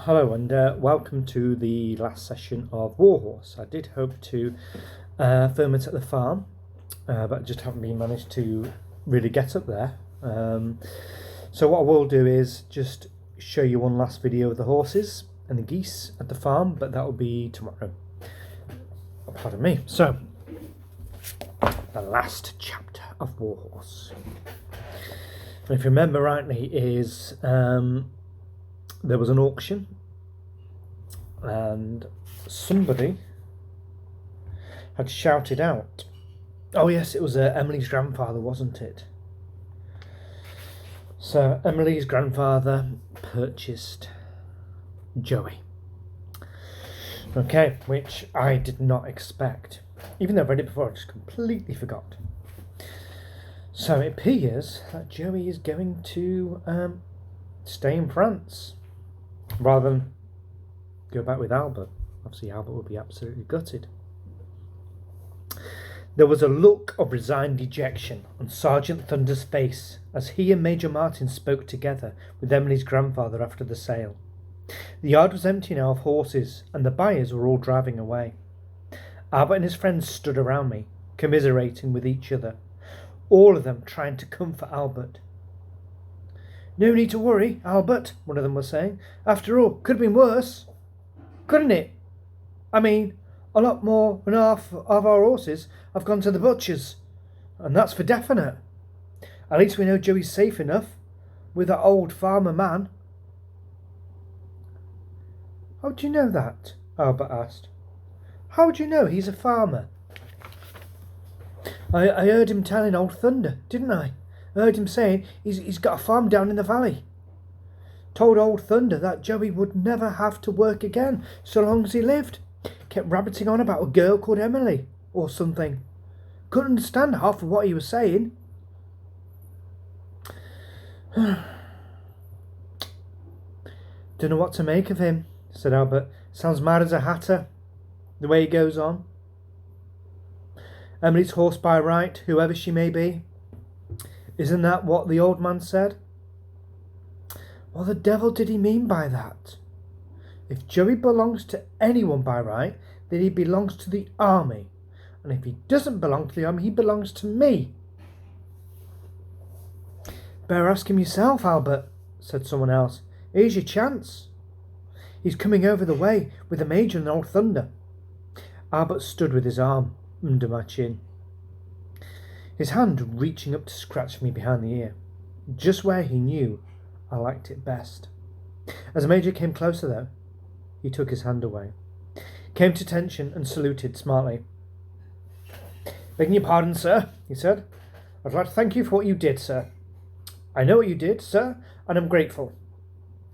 Hello and welcome to the last session of Warhorse. I did hope to film it at the farm, but I just haven't been managed to really get up there. So what I will do is just show you one last video of the horses and the geese at the farm, but that will be tomorrow. Pardon me. So, the last chapter of Warhorse. And if you remember rightly, is there was an auction and somebody had shouted out, oh yes, it was Emily's grandfather, wasn't it? So Emily's grandfather purchased Joey. Okay, which I did not expect. Even though I read it before, I just completely forgot. So it appears that Joey is going to stay in France rather than go back with Albert. Obviously, Albert would be absolutely gutted. There was a look of resigned dejection on Sergeant Thunder's face as he and Major Martin spoke together with Emily's grandfather after the sale. The yard was empty now of horses, and the buyers were all driving away. Albert and his friends stood around me, commiserating with each other, all of them trying to comfort Albert. "No need to worry, Albert," one of them was saying. "After all, could have been worse. Couldn't it? I mean, a lot more than half of our horses have gone to the butchers, and that's for definite. At least we know Joey's safe enough with that old farmer man." "How do you know that?" Albert asked. "How do you know he's a farmer?" I heard him telling old Thunder, didn't I? I heard him saying he's got a farm down in the valley. Told old Thunder that Joey would never have to work again so long as he lived. Kept rabbiting on about a girl called Emily or something. Couldn't understand half of what he was saying. Don't know what to make of him, said Albert. Sounds mad as a hatter, the way he goes on. Emily's horse by right, whoever she may be. Isn't that what the old man said? What the devil did he mean by that? If Joey belongs to anyone by right, then he belongs to the army. And if he doesn't belong to the army, he belongs to me. Better ask him yourself, Albert, said someone else. Here's your chance. He's coming over the way with the Major and old Thunder. Albert stood with his arm under my chin, his hand reaching up to scratch me behind the ear, just where he knew I liked it best. As the Major came closer, though, he took his hand away, came to attention and saluted smartly. "Begging your pardon, sir," he said. "I'd like to thank you for what you did, sir. I know what you did, sir, and I'm grateful.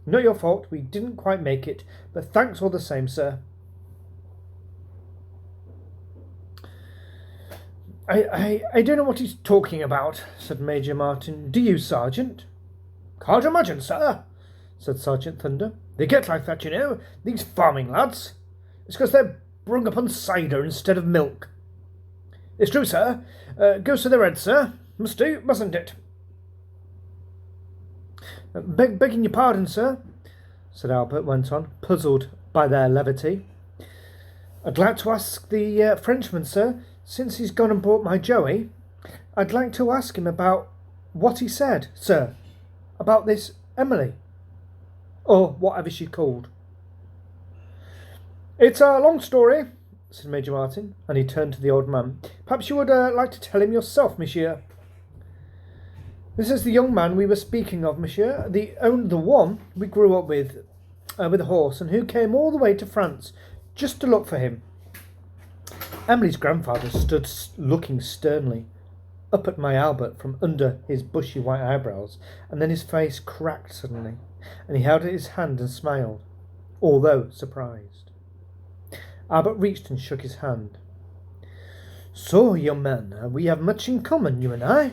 Not your fault, we didn't quite make it, but thanks all the same, sir." I don't know what he's talking about, said Major Martin. Do you, Sergeant? "Can't imagine, sir," said Sergeant Thunder. "They get like that, you know, these farming lads. It's because they're brung up on cider instead of milk. It's true, sir. Goes to their head, sir. Must do, mustn't it?" Begging your pardon, sir," said Albert, went on, puzzled by their levity. "I'd like to ask the Frenchman, sir, since he's gone and bought my Joey, I'd like to ask him about what he said, sir, about this Emily, or whatever she's called." "It's a long story," said Major Martin, and he turned to the old man. "Perhaps you would like to tell him yourself, monsieur." "This is the young man we were speaking of, monsieur, the one we grew up with a horse, and who came all the way to France just to look for him." Emily's grandfather stood looking sternly up at my Albert from under his bushy white eyebrows, and then his face cracked suddenly, and he held out his hand and smiled, although surprised. Albert reached and shook his hand. "So, young man, we have much in common, you and I.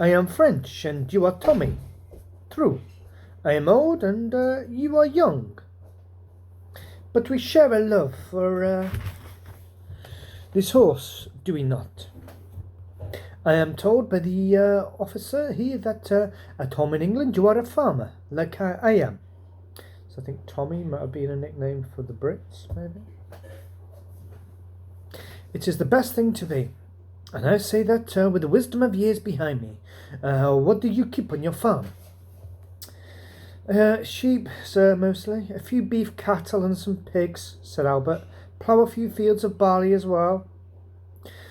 I am French, and you are Tommy. True, I am old, and you are young. But we share a love for this horse, do we not? I am told by the officer here that at home in England you are a farmer, like I am. So I think Tommy might have been a nickname for the Brits, maybe. It is the best thing to be. And I say that with the wisdom of years behind me. What do you keep on your farm? Sheep, sir, mostly. A few beef cattle and some pigs, said Albert. Plough a few fields of barley as well.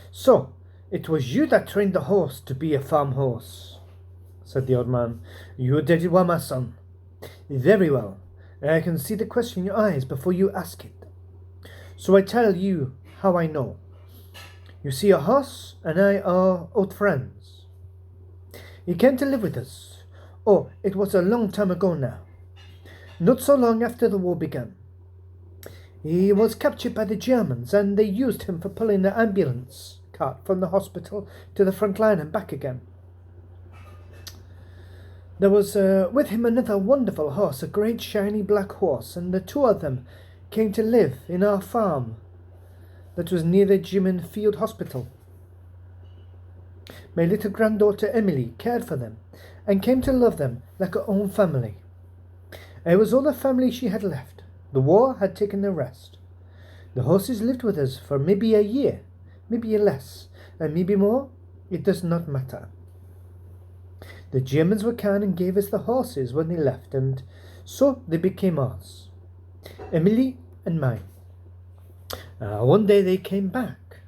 So, it was you that trained the horse to be a farm horse, said the old man. You did it well, my son. Very well. I can see the question in your eyes before you ask it. So I tell you how I know. You see, a horse and I are old friends. He came to live with us. Oh, it was a long time ago now. Not so long after the war began. He was captured by the Germans and they used him for pulling the ambulance cart from the hospital to the front line and back again. There was with him another wonderful horse, a great shiny black horse, and the two of them came to live in our farm that was near the German field hospital. My little granddaughter Emily cared for them and came to love them like her own family. I was all the family she had left. The war had taken the rest. The horses lived with us for maybe a year, maybe less, and maybe more. It does not matter. The Germans were kind and gave us the horses when they left, and so they became ours, Emily and mine. One day they came back.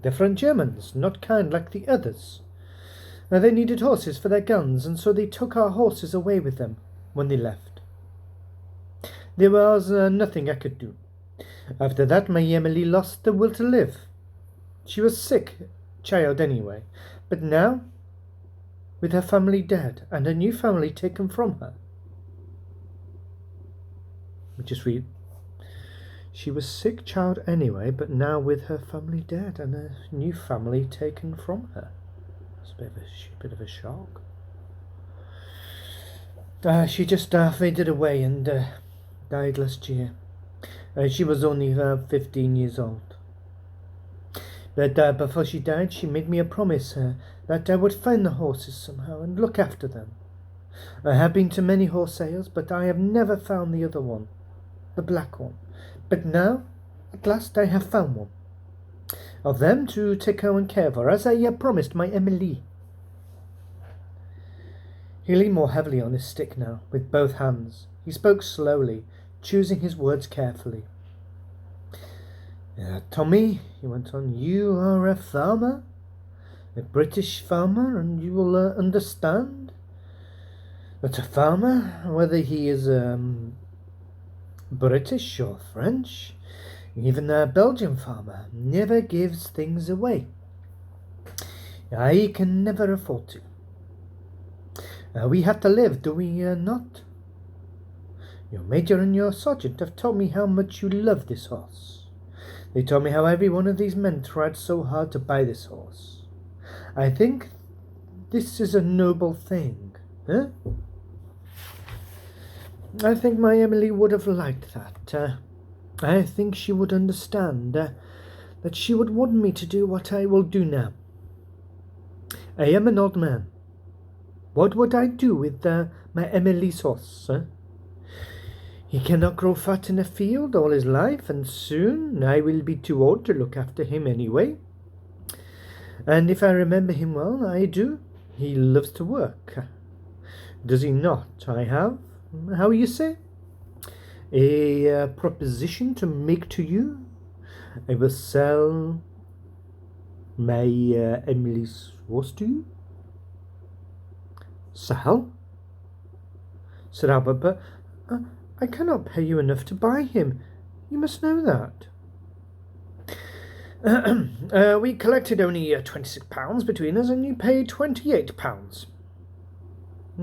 Different Germans, not kind like the others. They needed horses for their guns, and so they took our horses away with them when they left. There was nothing I could do. After that, my Emily lost the will to live. She was sick, child anyway, but now, with her family dead and a new family taken from her. We just read. She was sick child anyway, but now with her family dead and a new family taken from her. It's a bit of a shock. She just faded away and died last year. She was only 15 years old. But before she died, she made me a promise that I would find the horses somehow and look after them. I have been to many horse sales, but I have never found the other one, the black one. But now, at last, I have found one of them to take home and care for, as I promised my Emily. He leaned more heavily on his stick now, with both hands. He spoke slowly, choosing his words carefully. Tommy, he went on, you are a farmer, a British farmer, and you will understand that a farmer, whether he is British or French, even a Belgian farmer, never gives things away. I can never afford to. We have to live, do we not? Your major and your sergeant have told me how much you love this horse. They told me how every one of these men tried so hard to buy this horse. I think this is a noble thing, huh? I think my Emily would have liked that. I think she would understand that she would want me to do what I will do now. I am an old man. What would I do with my Emily's horse? He cannot grow fat in a field all his life, and soon I will be too old to look after him anyway. And if I remember him well, I do. He loves to work. Does he not? I have, how you say, a proposition to make to you. I will sell my Emily's horse to you. Sell? Said Albert, but I cannot pay you enough to buy him. You must know that. We collected only £26 between us, and you paid £28.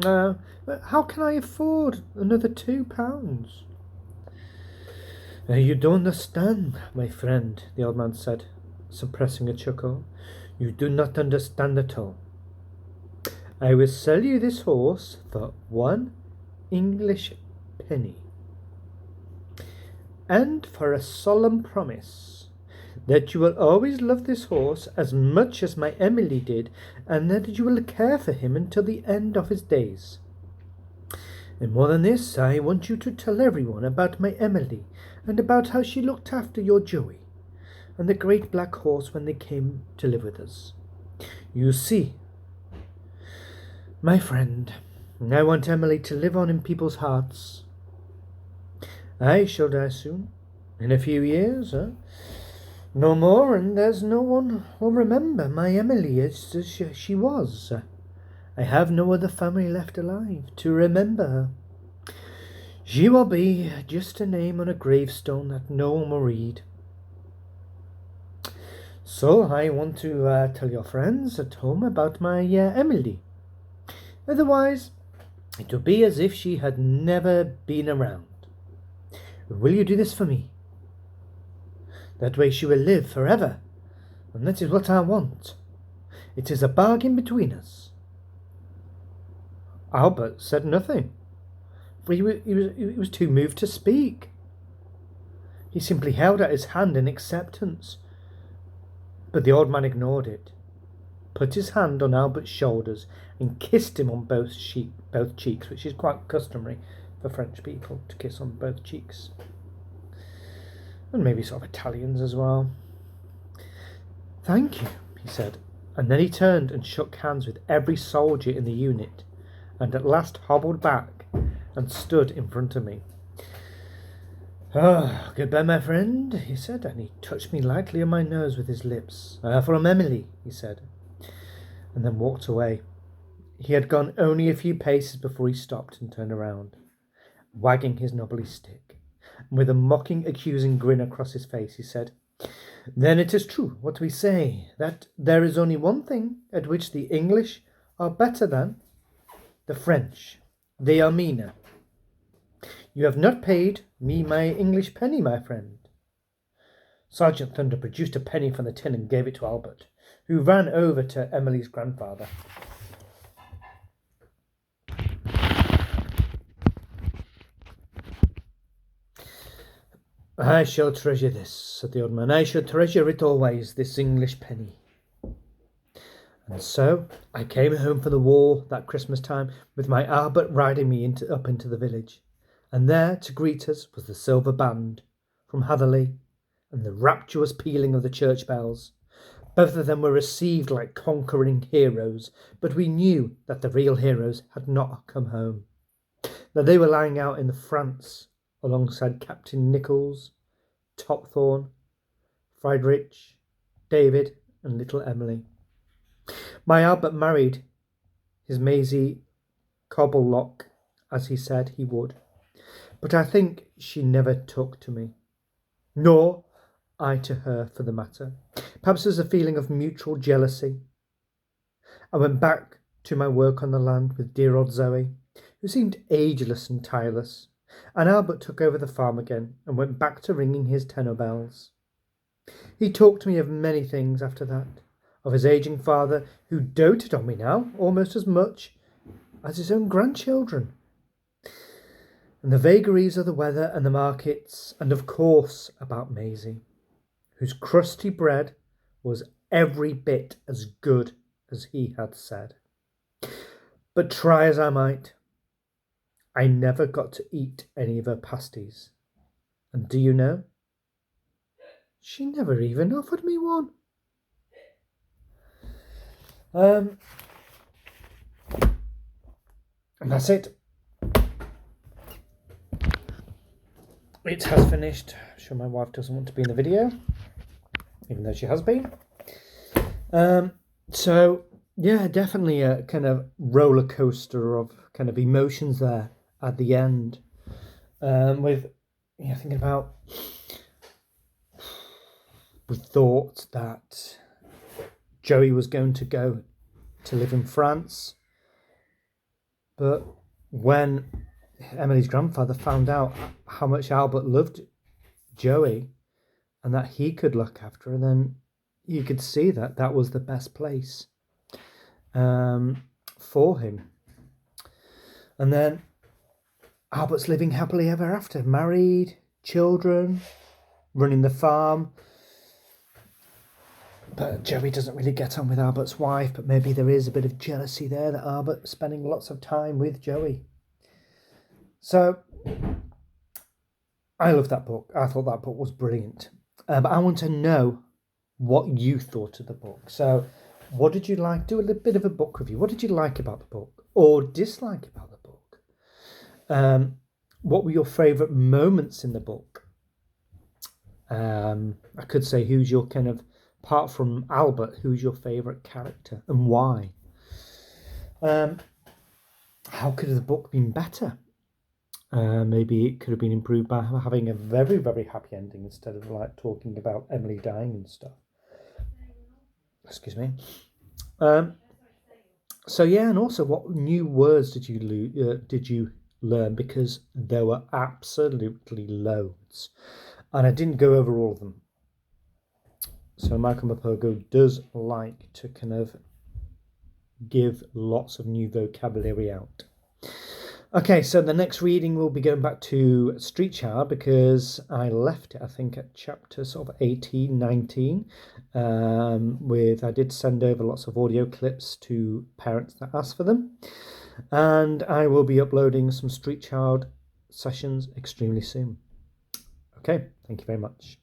How can I afford another £2? You don't understand, my friend, the old man said, suppressing a chuckle. You do not understand at all. I will sell you this horse for 1 English penny, and for a solemn promise that you will always love this horse as much as my Emily did, and that you will care for him until the end of his days. And more than this, I want you to tell everyone about my Emily, and about how she looked after your Joey, and the great black horse when they came to live with us. You see, my friend, I want Emily to live on in people's hearts. I shall die soon, in a few years, no more, and there's no one will remember my Emily as she was. I have no other family left alive to remember her. She will be just a name on a gravestone that no one will read. So I want to tell your friends at home about my Emily. Otherwise, it will be as if she had never been around. Will you do this for me? That way she will live forever, and that is what I want. It is a bargain between us. Albert said nothing, for he was too moved to speak. He simply held out his hand in acceptance, but the old man ignored it, put his hand on Albert's shoulders, and kissed him on both cheeks, which is quite customary for French people to kiss on both cheeks. And maybe sort of Italians as well. Thank you, he said, and then he turned and shook hands with every soldier in the unit, and at last hobbled back and stood in front of me. Goodbye, my friend, he said, and he touched me lightly on my nose with his lips. From Emily, he said, and then walked away. He had gone only a few paces before he stopped and turned around, wagging his knobbly stick. And with a mocking, accusing grin across his face, he said, Then it is true what we say, that there is only one thing at which the English are better than the French. They are meaner. You have not paid me my English penny, my friend. Sergeant Thunder produced a penny from the tin and gave it to Albert, who ran over to Emily's grandfather. I shall treasure this, said the old man. I shall treasure it always, this English penny. And so I came home from the war that Christmas time, with my Albert riding me up into the village. And there to greet us was the silver band from Hatherley and the rapturous pealing of the church bells. Both of them were received like conquering heroes, but we knew that the real heroes had not come home. That they were lying out in France alongside Captain Nichols, Topthorne, Friedrich, David, and little Emily. My Albert married his Maisie Cobblelock, as he said he would, but I think she never took to me, nor I to her for the matter. Perhaps there's a feeling of mutual jealousy. I went back to my work on the land with dear old Zoe, who seemed ageless and tireless, and Albert took over the farm again and went back to ringing his tenor bells. He talked to me of many things after that, of his aging father, who doted on me now almost as much as his own grandchildren, and the vagaries of the weather and the markets, and of course about Maisie, whose crusty bread was every bit as good as he had said. But try as I might, I never got to eat any of her pasties. And do you know? She never even offered me one. And that's it. It has finished. I'm sure my wife doesn't want to be in the video, even though she has been. So yeah, definitely a kind of roller coaster of kind of emotions there at the end. With thinking about, we thought that Joey was going to go to live in France, but when Emily's grandfather found out how much Albert loved Joey and that he could look after her, then you could see that that was the best place for him. And then Albert's living happily ever after, married, children, running the farm. But Joey doesn't really get on with Albert's wife, but maybe there is a bit of jealousy there that Albert's spending lots of time with Joey. So I loved that book. I thought that book was brilliant. But I want to know what you thought of the book. So what did you like? Do a little bit of a book review. What did you like about the book or dislike about the book? What were your favourite moments in the book? I could say who's your kind of, apart from Albert, who's your favourite character and why? How could the book been better? Maybe it could have been improved by having a very, very happy ending instead of like talking about Emily dying and stuff. Excuse me. So yeah, and also, what new words did you learn? Because there were absolutely loads, and I didn't go over all of them. So Michael Morpurgo does like to kind of give lots of new vocabulary out. Okay, so the next reading will be going back to Street Child because I left it, I think, at chapter sort of 18, 19. I did send over lots of audio clips to parents that asked for them. And I will be uploading some Street Child sessions extremely soon. Okay, thank you very much.